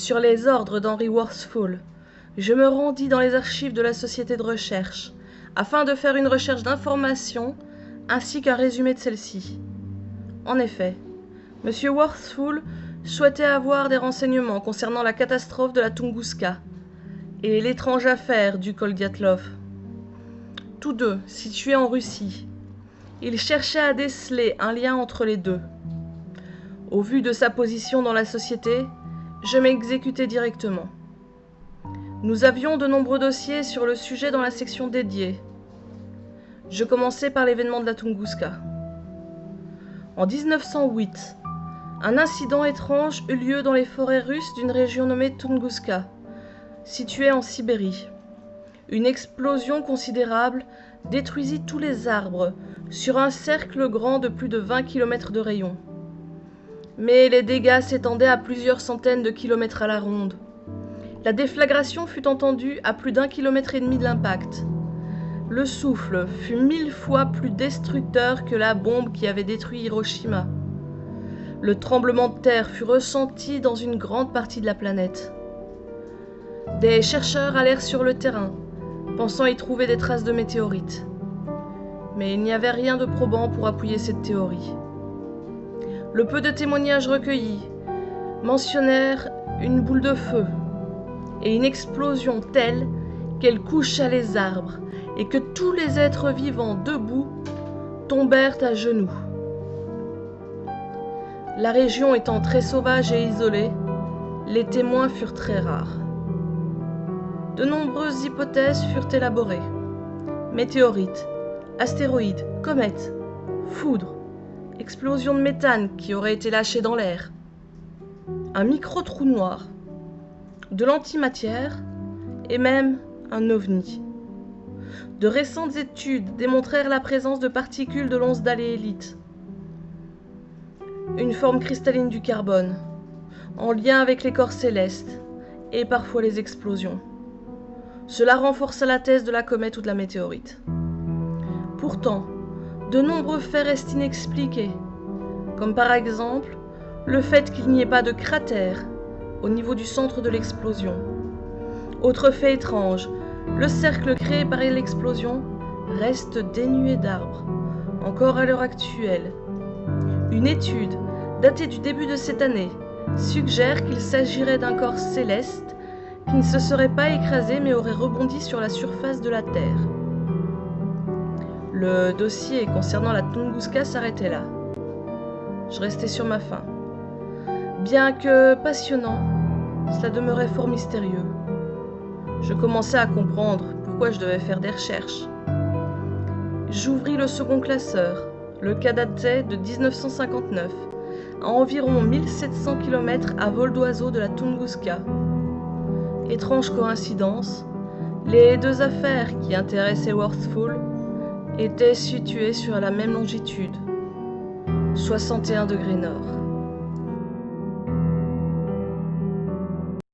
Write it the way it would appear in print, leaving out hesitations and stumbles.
Sur les ordres d'Henry Worsfold, je me rendis dans les archives de la société de recherche, afin de faire une recherche d'informations ainsi qu'un résumé de celle-ci. En effet, M. Worsfold souhaitait avoir des renseignements concernant la catastrophe de la Tunguska et l'étrange affaire du col Dyatlov. Tous deux situés en Russie, il cherchait à déceler un lien entre les deux. Au vu de sa position dans la société, je m'exécutai directement. Nous avions de nombreux dossiers sur le sujet dans la section dédiée. Je commençai par l'événement de la Tunguska. En 1908, un incident étrange eut lieu dans les forêts russes d'une région nommée Tunguska, située en Sibérie. Une explosion considérable détruisit tous les arbres sur un cercle grand de plus de 20 km de rayon. Mais les dégâts s'étendaient à plusieurs centaines de kilomètres à la ronde. La déflagration fut entendue à plus d'1,5 km de l'impact. Le souffle fut 1000 fois plus destructeur que la bombe qui avait détruit Hiroshima. Le tremblement de terre fut ressenti dans une grande partie de la planète. Des chercheurs allèrent sur le terrain, pensant y trouver des traces de météorites. Mais il n'y avait rien de probant pour appuyer cette théorie. Le peu de témoignages recueillis mentionnèrent une boule de feu et une explosion telle qu'elle coucha les arbres et que tous les êtres vivants debout tombèrent à genoux. La région étant très sauvage et isolée, les témoins furent très rares. De nombreuses hypothèses furent élaborées. Météorites, astéroïdes, comètes, foudre, explosion de méthane qui aurait été lâchée dans l'air, un micro-trou noir, de l'antimatière et même un ovni. De récentes études démontrèrent la présence de particules de l'once d'alléélite, une forme cristalline du carbone, en lien avec les corps célestes et parfois les explosions. Cela renforça la thèse de la comète ou de la météorite. Pourtant, de nombreux faits restent inexpliqués, comme par exemple le fait qu'il n'y ait pas de cratère au niveau du centre de l'explosion. Autre fait étrange, le cercle créé par l'explosion reste dénué d'arbres, encore à l'heure actuelle. Une étude, datée du début de cette année, suggère qu'il s'agirait d'un corps céleste qui ne se serait pas écrasé mais aurait rebondi sur la surface de la Terre. Le dossier concernant la Tunguska s'arrêtait là. Je restais sur ma faim. Bien que passionnant, cela demeurait fort mystérieux. Je commençais à comprendre pourquoi je devais faire des recherches. J'ouvris le second classeur. Le cas datait de 1959, à environ 1700 km à vol d'oiseau de la Tunguska. Étrange coïncidence, les deux affaires qui intéressaient Worsfold étaient situées sur la même longitude, 61 degrés nord.